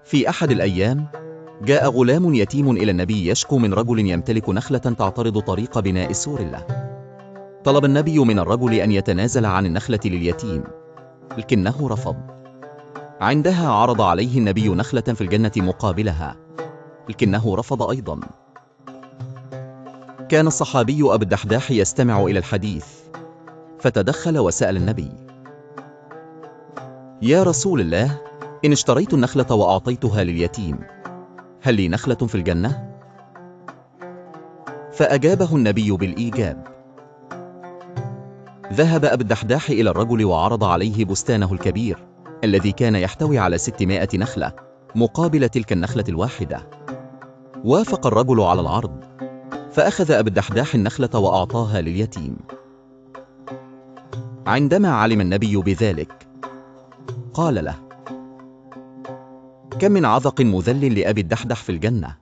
في أحد الأيام جاء غلام يتيم إلى النبي يشكو من رجل يمتلك نخلة تعترض طريق بناء السور له. طلب النبي من الرجل أن يتنازل عن النخلة لليتيم، لكنه رفض. عندها عرض عليه النبي نخلة في الجنة مقابلها، لكنه رفض أيضا. كان الصحابي أبو الدحداح يستمع إلى الحديث، فتدخل وسأل النبي: يا رسول الله، إن اشتريت النخلة وأعطيتها لليتيم، هل لي نخلة في الجنة؟ فأجابه النبي بالإيجاب. ذهب أبو الدحداح إلى الرجل وعرض عليه بستانه الكبير الذي كان يحتوي على 600 نخلة مقابل تلك النخلة الواحدة. وافق الرجل على العرض، فأخذ أبو الدحداح النخلة وأعطاها لليتيم. عندما علم النبي بذلك قال له: كم من عذق مذل لأبي الدحدح في الجنة.